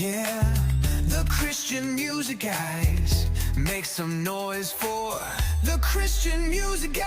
Yeah, the Christian music guys. Make some noise for the Christian music guys.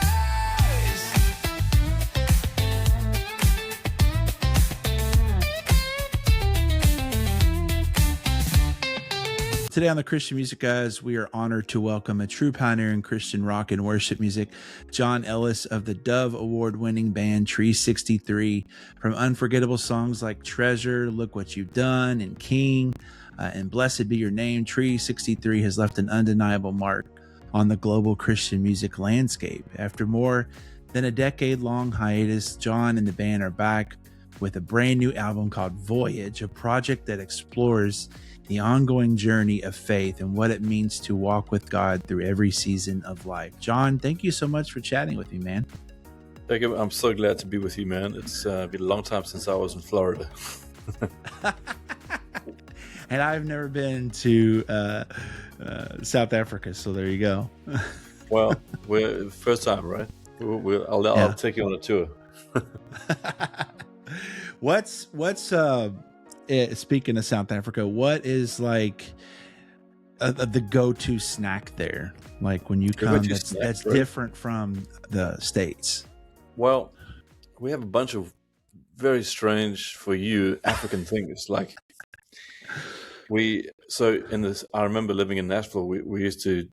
Today on the Christian Music Guys, we are honored to welcome a true pioneer in Christian rock and worship music, John Ellis of the Dove Award-winning band Tree 63. From unforgettable songs like Treasure, Look What You've Done, and King, and Blessed Be Your Name, Tree 63 has left an undeniable mark on the global Christian music landscape. After more than a decade-long hiatus, John and the band are back with a brand new album called Voyage, a project that explores the ongoing journey of faith and what it means to walk with God through every season of life. John, thank you so much for chatting with me, man. Thank you. I'm so glad to be with you, man. It's been a long time since I was in Florida. And I've never been to South Africa, so there you go. Well, we're first time, right? I'll take you on a tour. What's speaking of South Africa, what is like the go-to snack there? Like when you come, that's right? Different from the States. Well, we have a bunch of very strange for you African things. Like I remember living in Nashville. We used to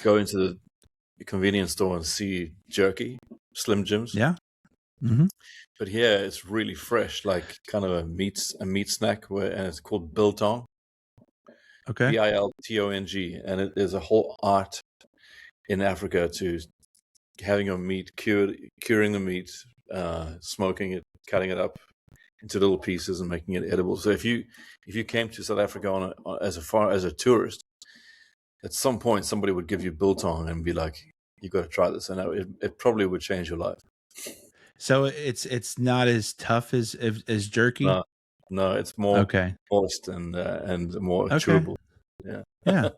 go into the convenience store and see jerky, Slim Jims. Yeah. Mm-hmm. But here it's really fresh, like kind of a meat snack, and it's called biltong. Okay. Biltong, and it is a whole art in Africa to having your meat curing the meat, smoking it, cutting it up into little pieces, and making it edible. So if you came to South Africa as a tourist, at some point somebody would give you biltong and be like, "You got to try this," and it probably would change your life. So it's not as tough as jerky. No, it's more moist and more chewable. Yeah.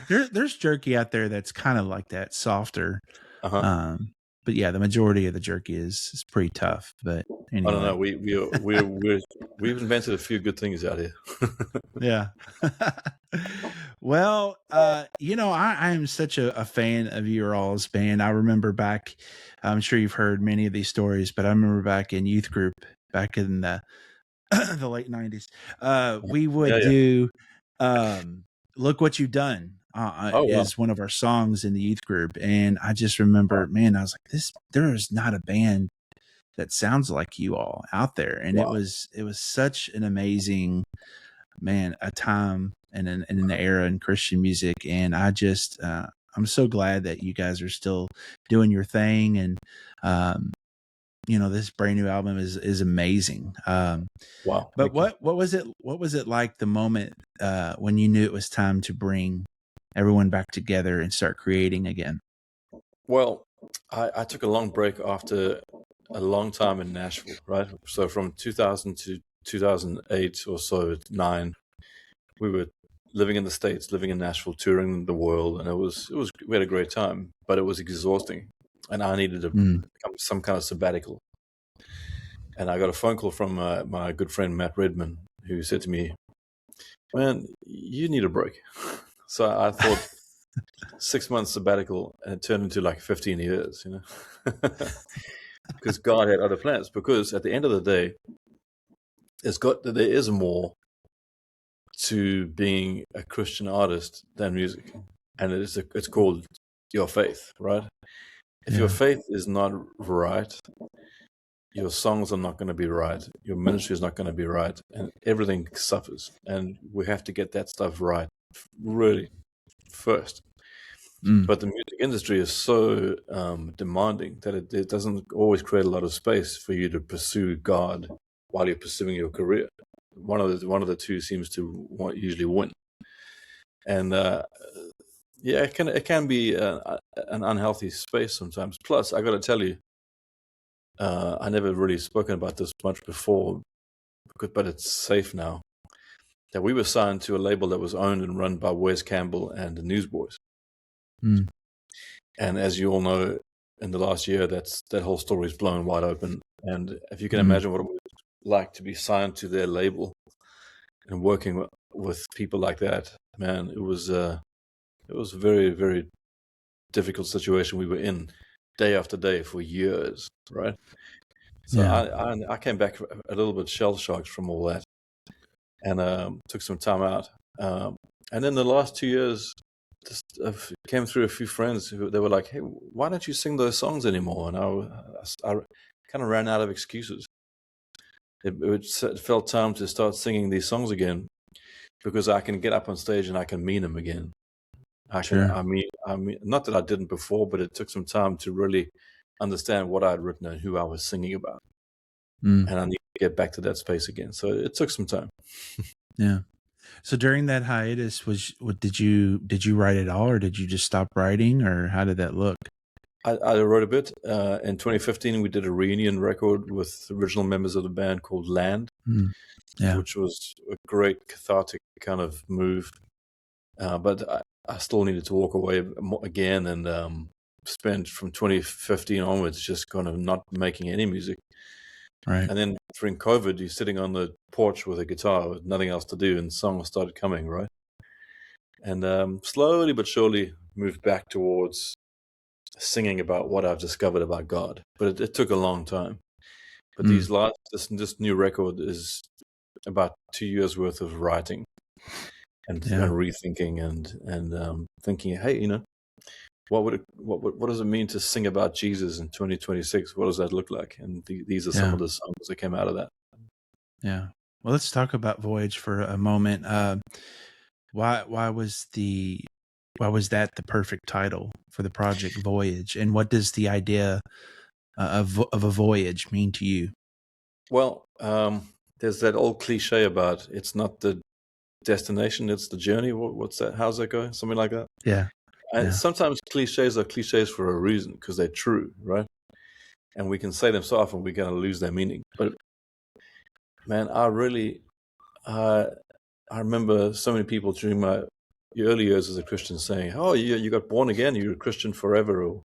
There's jerky out there that's kind of like that, softer. But yeah, the majority of the jerky is pretty tough. But anyway. I don't know. We've invented a few good things out here. Yeah. Well, I am such a fan of your all's band. I remember back, I'm sure you've heard many of these stories, but I remember back in youth group, back in the late 90s, we would do Look What You've Done is one of our songs in the youth group. And I just remember, man, I was like, there is not a band that sounds like you all out there. And it was such an amazing, a time and an era in Christian music. And I just, I'm so glad that you guys are still doing your thing. And, this brand new album is amazing. Wow. But what was it like the moment, when you knew it was time to bring everyone back together and start creating again? Well, I took a long break after a long time in Nashville, right? So from 2000 to 2008 or so, 9, we were living in the States, living in Nashville, touring the world, and we had a great time, but it was exhausting, and I needed some kind of sabbatical. And I got a phone call from my good friend Matt Redman, who said to me, "Man, you need a break." So I thought 6 months sabbatical, and it turned into like 15 years, because God had other plans. Because at the end of the day, there is more to being a Christian artist than music, and it's called your faith, right? If your faith is not right, your songs are not going to be right, your ministry is not going to be right, and everything suffers. And we have to get that stuff right really first. But the music industry is so demanding that it doesn't always create a lot of space for you to pursue God while you're pursuing your career. One of the two seems to usually win, and it can be an unhealthy space sometimes. Plus, I got to tell you, I never really spoken about this much before, but it's safe now, that we were signed to a label that was owned and run by Wes Campbell and the Newsboys. And as you all know, in the last year, that whole story's blown wide open. And if you can imagine what it was like to be signed to their label and working with people like that, man, it was a very, very difficult situation we were in day after day for years, right? So Yeah. I came back a little bit shell shocked from all that, and took some time out. And then the last 2 years, just came through a few friends who they were like, "Hey, why don't you sing those songs anymore?" And I kind of ran out of excuses. It felt time to start singing these songs again because I can get up on stage and I can mean them again. Sure. I mean, not that I didn't before, but it took some time to really understand what I had written and who I was singing about, Mm, and I need to get back to that space again. So it took some time. yeah. So during that hiatus, did you write it all, or did you just stop writing, or how did that look? I wrote a bit. In 2015, we did a reunion record with original members of the band called Land, Mm, yeah. which was a great cathartic kind of move. But I still needed to walk away again and spend from 2015 onwards just kind of not making any music. Right. And then during COVID, you're sitting on the porch with a guitar with nothing else to do, and songs started coming, right? And slowly but surely moved back towards singing about what I've discovered about God. But it took a long time. But Mm, this new record is about 2 years worth of writing and yeah. rethinking and thinking, hey, what does it mean to sing about Jesus in 2026? What does that look like? And these are some Yeah. of the songs that came out of that. Yeah. Well, let's talk about Voyage for a moment. Why was that the perfect title for the project, Voyage? And what does the idea of a voyage mean to you? Well, there's that old cliche about it's not the destination, it's the journey. What's that? How's that go? Something like that. Yeah. And Yeah. sometimes cliches are cliches for a reason because they're true, right? And we can say them so often we're going to lose their meaning. But man, I remember so many people during my early years as a Christian saying, "Oh, you got born again. You're a Christian forever," or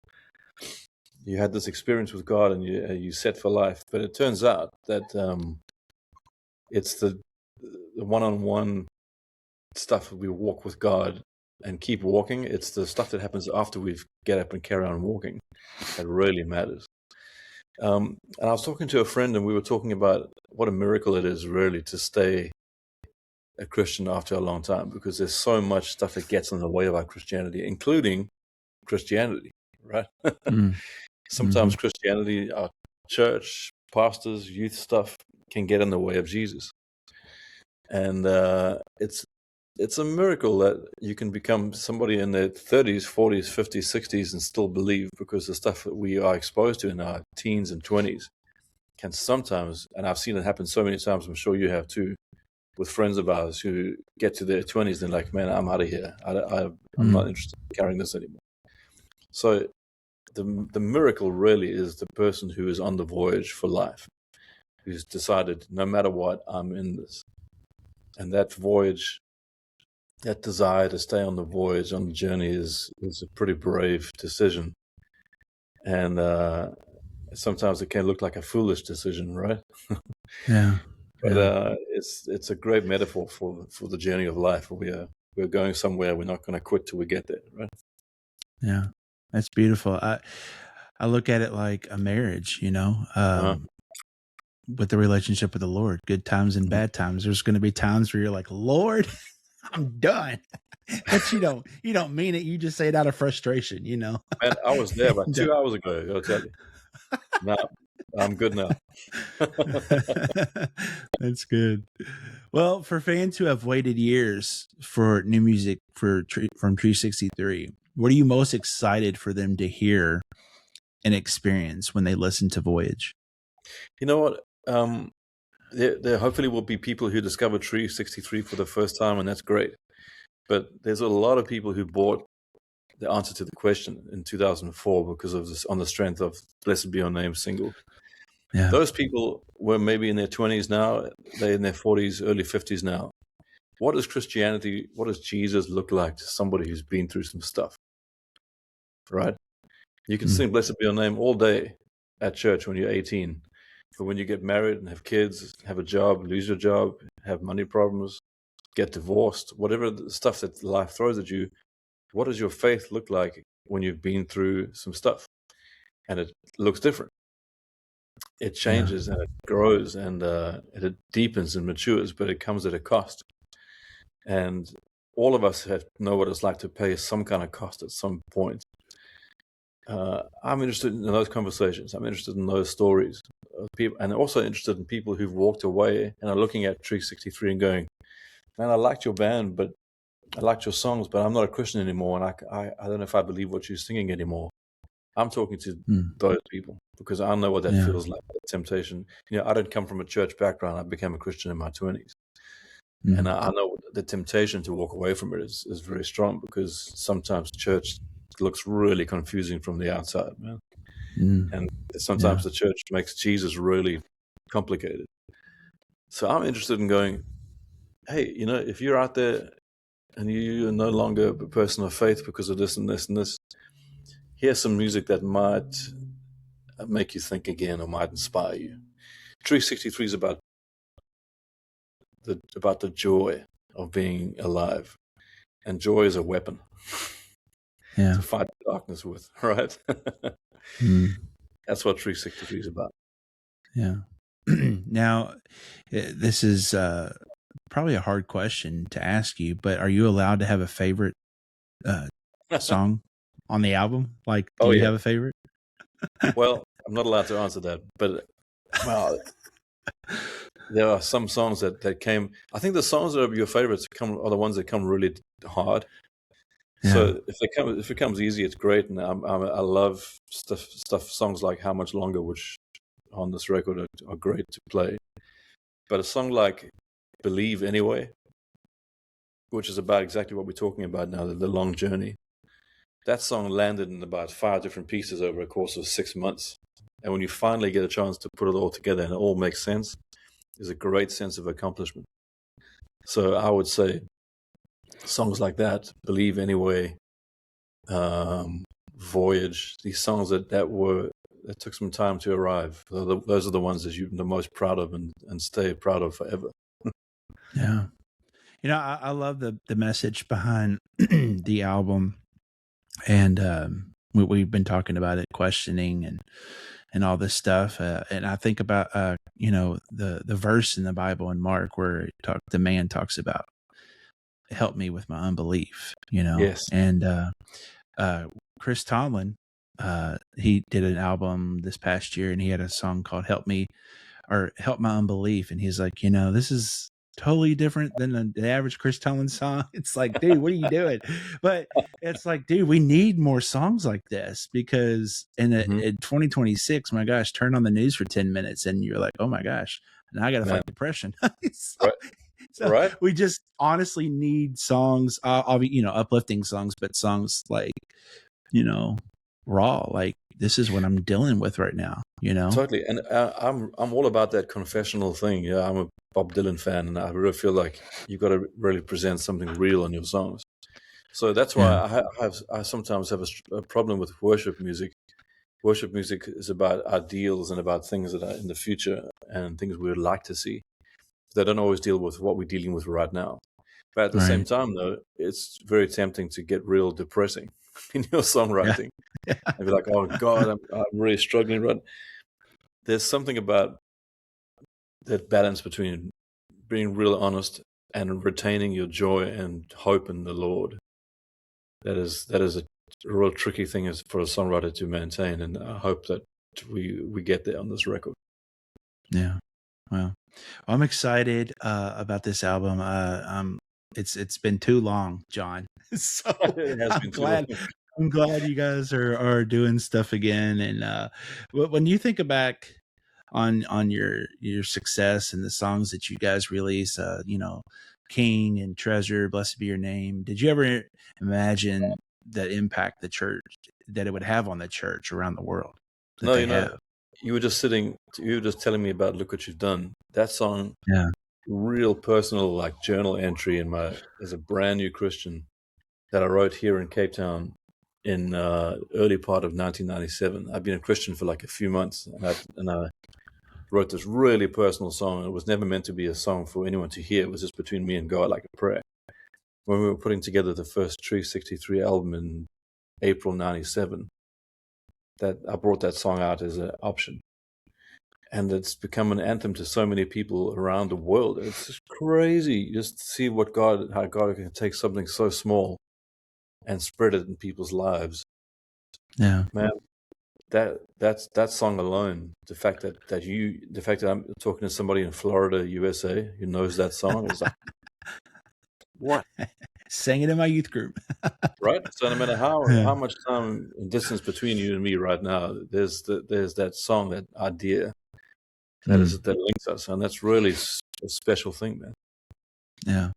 "You had this experience with God and you set for life." But it turns out that it's the one-on-one stuff we walk with God and keep walking. It's the stuff that happens after we've get up and carry on walking that really matters. And I was talking to a friend, and we were talking about what a miracle it is really to stay a Christian after a long time, because there's so much stuff that gets in the way of our Christianity, including Christianity, right? Mm, hmm. Sometimes Christianity, our church, pastors, youth stuff can get in the way of Jesus. And it's a miracle that you can become somebody in their 30s, 40s, 50s, 60s and still believe, because the stuff that we are exposed to in our teens and 20s can sometimes, and I've seen it happen so many times, I'm sure you have too, with friends of ours who get to their 20s and like, man, I'm out of here. I'm Mm, not interested in carrying this anymore. So the miracle really is the person who is on the voyage for life, who's decided no matter what, I'm in this. And that voyage, that desire to stay on the voyage, on the journey is a pretty brave decision. And sometimes it can look like a foolish decision, right? yeah. But Yeah. it's a great metaphor for the journey of life. We're going somewhere. We're not going to quit till we get there, right? Yeah. That's beautiful. I look at it like a marriage, Uh-huh. with the relationship with the Lord, good times and Mhm. bad times. There's going to be times where you're like, Lord, I'm done. But you don't mean it. You just say it out of frustration. Man, I was there about And, 2 hours ago. I'll tell you. No, I'm good now. that's good. Well, for fans who have waited years for new music from Tree 63, what are you most excited for them to hear and experience when they listen to Voyage? You know what? There hopefully will be people who discover Tree 63 for the first time, and that's great. But there's a lot of people who bought the answer to the question in 2004 because of this, on the strength of "Blessed Be Your Name" single. Yeah. Those people were maybe in their 20s now, they're in their 40s, early 50s now. What does Christianity, what does Jesus look like to somebody who's been through some stuff, right? You can Mm, sing "Blessed Be Your Name" all day at church when you're 18. But when you get married and have kids, have a job, lose your job, have money problems, get divorced, whatever the stuff that life throws at you, what does your faith look like when you've been through some stuff? And it looks different. It Yeah. changes and it grows and it deepens and matures, but it comes at a cost. And all of us know what it's like to pay some kind of cost at some point. I'm interested in those conversations. I'm interested in those stories of people, and also interested in people who've walked away and are looking at Tree 63 and going, "Man, I liked your band, but I liked your songs, but I'm not a Christian anymore, and I don't know if I believe what you're singing anymore." I'm talking to Mm. those people because I know what that Yeah. feels like, that temptation. I don't come from a church background. I became a Christian in my 20s. And Mm. I know the temptation to walk away from it is very strong because sometimes church looks really confusing from the outside, man. Mm. And Yeah. sometimes the church makes Jesus really complicated. So I'm interested in going, hey, if you're out there and you're no longer a person of faith because of this and this and this, here's some music that might make you think again or might inspire you. 363 is about the joy of being alive, and joy is a weapon Yeah. to fight the darkness with, right? Mm. That's what 363 is about. Yeah. Now, this is probably a hard question to ask you, but are you allowed to have a favorite song on the album? Like, do you yeah. have a favorite? Well, I'm not allowed to answer that, but well, there are some songs that came. I think the songs that are your favorites are the ones that come really hard. Yeah. So if it comes easy, it's great, and I love songs like "How Much Longer," which on this record are great to play. But a song like "Believe Anyway," which is about exactly what we're talking about now, the long journey. That song landed in about 5 different pieces over a course of 6 months. And when you finally get a chance to put it all together and it all makes sense, there's a great sense of accomplishment. So I would say songs like that, "Believe Anyway," "Voyage," these songs that took some time to arrive. Those are the ones that you're the most proud of and stay proud of forever. Yeah. I love the message behind the album, and we've been talking about it, questioning and all this stuff. And I think about the verse in the Bible in Mark where the man talks about, "Help me with my unbelief," Yes. and Chris Tomlin, he did an album this past year, and he had a song called "Help Me" or "Help My Unbelief," and he's like, this is totally different than the average Chris Tomlin song. It's like, dude, what are you doing? But it's like, dude, we need more songs like this because in 2026, my gosh, turn on the news for 10 minutes and you're like, oh my gosh, now I got to fight depression. so, Right. so Right. we just honestly need songs, uplifting songs, but songs like, raw, like this is what I'm dealing with right now, Totally. And I'm all about that confessional thing. Yeah, I'm a Bob Dylan fan, and I really feel like you got to really present something real in your songs. So that's why I sometimes have a problem with worship music. Worship music is about ideals and about things that are in the future and things we would like to see. They don't always deal with what we're dealing with right now. But at the same time, though, it's very tempting to get real depressing in your songwriting. Yeah. And be like, oh God, I'm really struggling. Right? There's something about that balance between being real honest and retaining your joy and hope in the Lord. That is a real tricky thing for a songwriter to maintain, and I hope that we get there on this record. Yeah. Well, I'm excited about this album. It's been too long, John. So It has been too long. I'm glad you guys are doing stuff again. And when you think back on your success and the songs that you guys release, King and Treasure, Blessed Be Your Name, did you ever imagine the impact that it would have on the church around the world? No, you were just telling me about Look What You've Done. That song, Yeah. real personal, like journal entry as a brand new Christian that I wrote here in Cape Town in early part of 1997. I've been a Christian for like a few months, and wrote this really personal song. It was never meant to be a song for anyone to hear. It was just between me and God, like a prayer. When we were putting together the first Tree 63 album in April 97, that I brought that song out as an option. And it's become an anthem to so many people around the world. It's just crazy just to see how God can take something so small and spread it in people's lives. Yeah. Man, that song alone, the fact that I'm talking to somebody in Florida, USA, who knows that song is like, what? Sang it in my youth group. Right? So no matter Yeah. how much time and distance between you and me right now, there's that song, that idea that links us, and that's really a special thing, man. Yeah.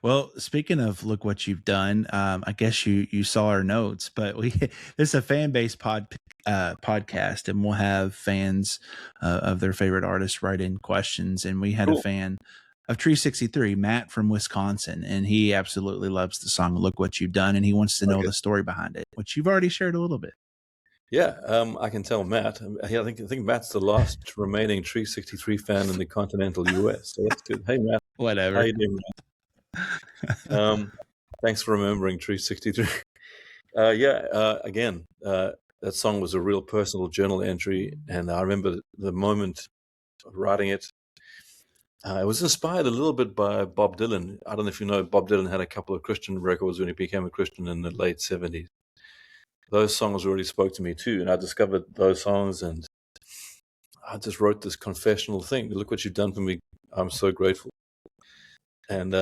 Well, speaking of look what you've done, I guess you saw our notes, but this is a fan based podcast, and we'll have fans of their favorite artists write in questions. And we had Cool. a fan of Tree 63, Matt from Wisconsin, and he absolutely loves the song "Look What You've Done," and he wants to know the story behind it, which you've already shared a little bit. Yeah, I can tell Matt. I think Matt's the last remaining Tree 63 fan in the continental US, so that's good. Hey, Matt. Whatever. How you doing, Matt? Thanks for remembering Tree 63. Again, that song was a real personal journal entry, and I remember the moment of writing it. It was inspired a little bit by Bob Dylan. I don't know if you know, Bob Dylan had a couple of Christian records when he became a Christian in the late 70s. Those songs really spoke to me too, and I discovered those songs, and I just wrote this confessional thing. Look what you've done for me. I'm so grateful. And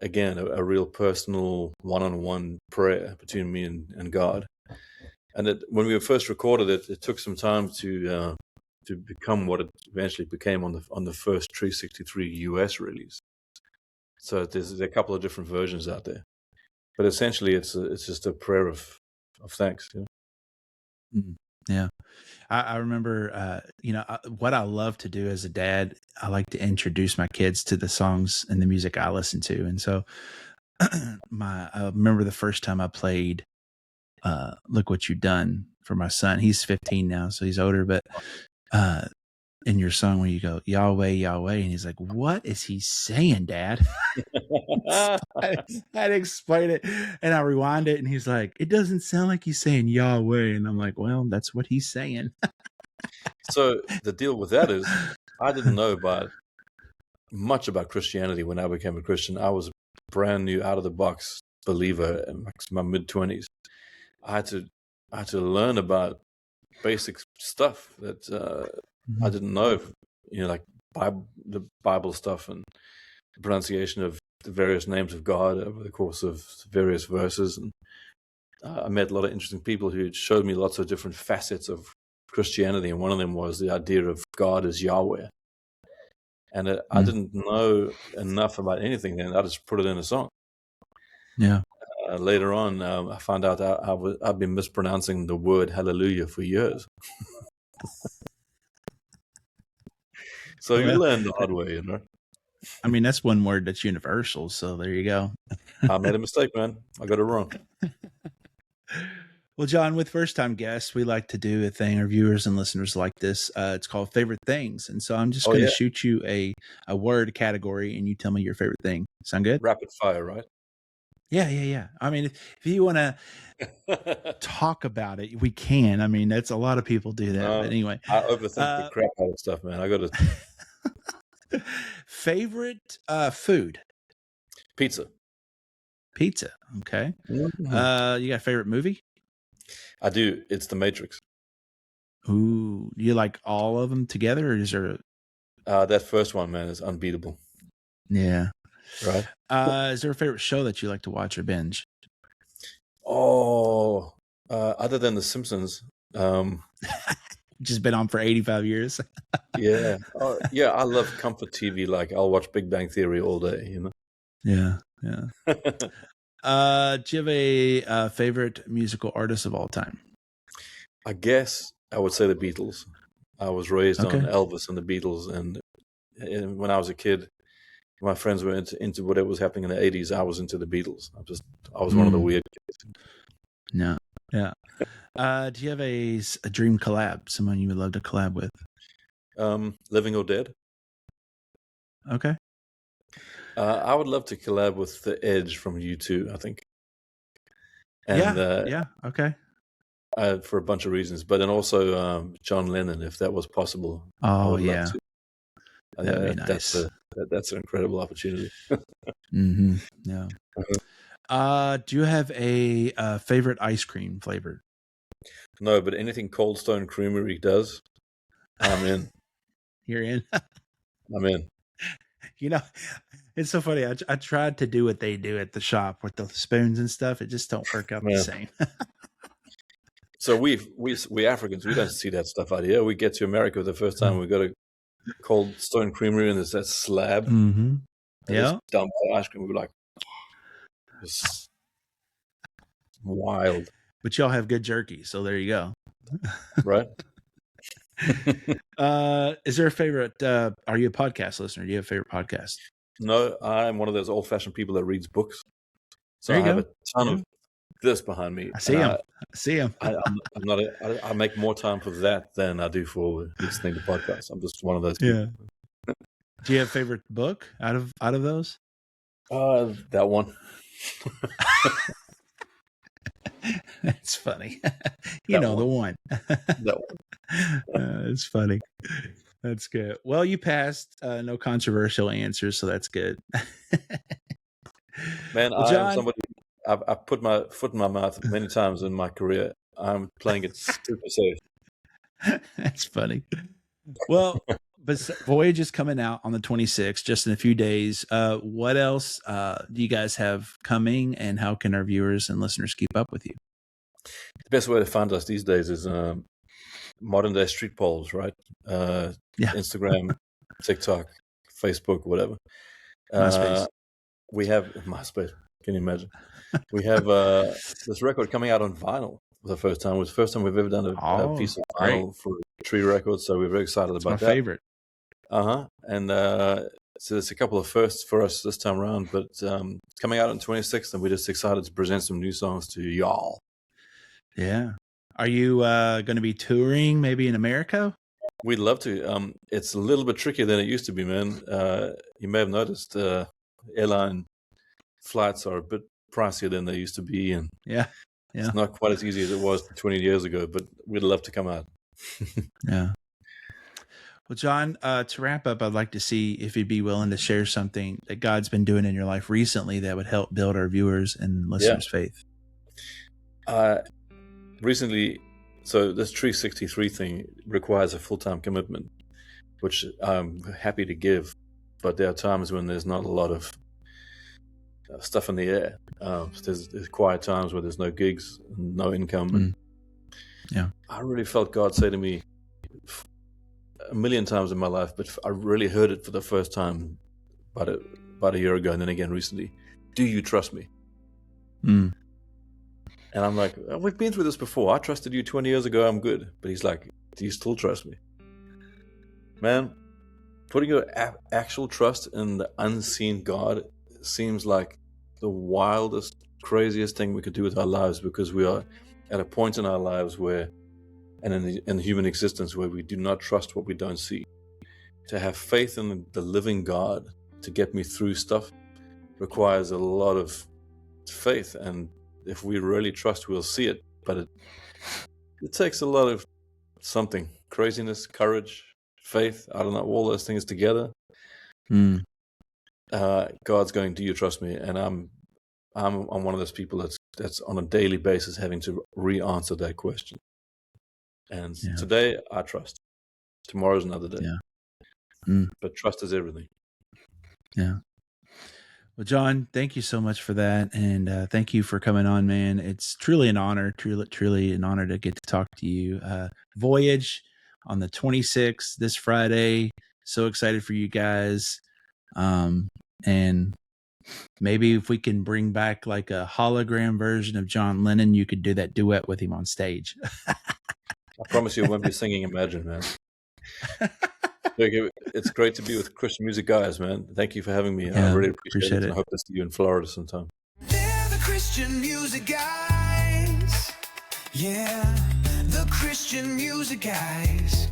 again, a real personal one-on-one prayer between me and God. And when we first recorded it, it took some time to become what it eventually became on the first Tree 63 US release. So there's a couple of different versions out there, but essentially it's just a prayer of thanks. You know? Yeah. I remember, what I love to do as a dad, I like to introduce my kids to the songs and the music I listen to. And so I remember the first time I played Look What You've Done for my son. He's 15 now, so he's older, but in your song when you go, Yahweh, Yahweh, and he's like, what is he saying, Dad? I had to explain it, and I rewind it, and he's like, it doesn't sound like he's saying Yahweh. And I'm like, well, that's what he's saying. So the deal with that is, I didn't know much about Christianity when I became a Christian. I was a brand new, out of the box believer in my mid-20s. I had to learn about basic stuff that I didn't know, like the Bible stuff and the pronunciation of the various names of God over the course of various verses. And I met a lot of interesting people who showed me lots of different facets of Christianity, and one of them was the idea of God as Yahweh. And I didn't know enough about anything then. I just put it in a song. Yeah. Later on, I found out I've been mispronouncing the word hallelujah for years. So you learn the hard way, I mean, that's one word that's universal. So there you go. I made a mistake, man. I got it wrong. Well, John, with first-time guests, we like to do a thing. Our viewers and listeners like this. It's called Favorite Things. And so I'm just going to shoot you a word category, and you tell me your favorite thing. Sound good? Rapid fire, right? Yeah. I mean, if you want to talk about it, we can. I mean, that's a lot of people do that. But anyway. I overthink the crap out of stuff, man. I got to... Favorite food? Pizza. Okay. Mm-hmm. You got a favorite movie? I do. It's The Matrix. Ooh, do you like all of them together, or is there that first one, man, is unbeatable. Yeah. Right. Is there a favorite show that you like to watch or binge? Oh, other than The Simpsons, just been on for 85 years. Yeah. I love comfort TV. Like, I'll watch Big Bang Theory all day, Yeah. Do you have a favorite musical artist of all time? I guess I would say the Beatles. I was raised on Elvis and the Beatles, and when I was a kid, my friends were into whatever was happening in the 80s. I was into the Beatles. I was one of the weird kids. No. Yeah. Do you have a dream collab? Someone you would love to collab with? Living or Dead. Okay. I would love to collab with The Edge from U2, I think. And Yeah. Okay. for a bunch of reasons, but then also John Lennon, if that was possible. I Oh, would love yeah. to. That'd be nice. That's an incredible opportunity. Mm-hmm. Yeah. Uh-huh. Do you have a favorite ice cream flavor? No, but anything Cold Stone Creamery does, I'm in. You're in. I'm in. You know, it's so funny. I tried to do what they do at the shop with the spoons and stuff. It just don't work out the same. So we Africans, we don't see that stuff out here. We get to America the first time we go to Cold Stone Creamery, and there's that slab. Mm-hmm. Yeah. Dump ice cream. We're like, it's wild. But y'all have good jerky, so there you go. Right. Is there a favorite? Are you a podcast listener? Do you have a favorite podcast? No, I'm one of those old-fashioned people that reads books. So there you I have go. a ton of this behind me. I see him. I make more time for that than I do for listening to podcasts. I'm just one of those people. Yeah. Do you have a favorite book out of those? That one. That's funny. The one. That one. It's funny. That's good. Well, you passed. No controversial answers, so that's good. Man, well, John, I'm somebody. I've put my foot in my mouth many times in my career. I'm playing it super safe. That's funny. Well, but Voyage is coming out on the 26th, just in a few days. What else do you guys have coming, and how can our viewers and listeners keep up with you? The best way to find us these days is modern day street polls, right? Instagram, TikTok, Facebook, whatever. MySpace. We have MySpace. Can you imagine? We have this record coming out on vinyl for the first time. It was the first time we've ever done a piece of vinyl for Tree Records, so we're very excited about that. My favorite. And so there's a couple of firsts for us this time around, but coming out on 26th, and we're just excited to present some new songs to y'all. Yeah. Are you going to be touring maybe in America? We'd love to. It's a little bit trickier than it used to be, man. You may have noticed airline flights are a bit pricier than they used to be, and it's not quite as easy as it was 20 years ago, but we'd love to come out. Yeah. Well, John, to wrap up, I'd like to see if you'd be willing to share something that God's been doing in your life recently that would help build our viewers and listeners' faith. Recently, so this Tree 63 thing requires a full-time commitment, which I'm happy to give, but there are times when there's not a lot of stuff in the air. There's quiet times where there's no gigs, no income. And I really felt God say to me a million times in my life, but I really heard it for the first time about a year ago, and then again recently. Do you trust me? And I'm like, we've been through this before. I trusted you 20 years ago. I'm good. But he's like, do you still trust me? Man, putting your actual trust in the unseen God seems like the wildest, craziest thing we could do with our lives, because we are at a point in our lives where, and in human existence, where we do not trust what we don't see. To have faith in the living God to get me through stuff requires a lot of faith, and if we really trust, we'll see it. But it takes a lot of something: craziness, courage, faith. I don't know, all those things together. God's going, do you trust me? And I'm one of those people that's on a daily basis having to re-answer that question. And today I trust. Tomorrow's another day. But trust is everything. Yeah. Well, John, thank you so much for that. And thank you for coming on, man. It's truly an honor, truly an honor to get to talk to you. Voyage on the 26th, this Friday. So excited for you guys. And maybe if we can bring back like a hologram version of John Lennon, you could do that duet with him on stage. I promise you, I won't be singing Imagine, man. It's great to be with Christian music guys, man. Thank you for having me. I really appreciate it. I hope to see you in Florida sometime. They're the Christian music guys. Yeah, the Christian music guys.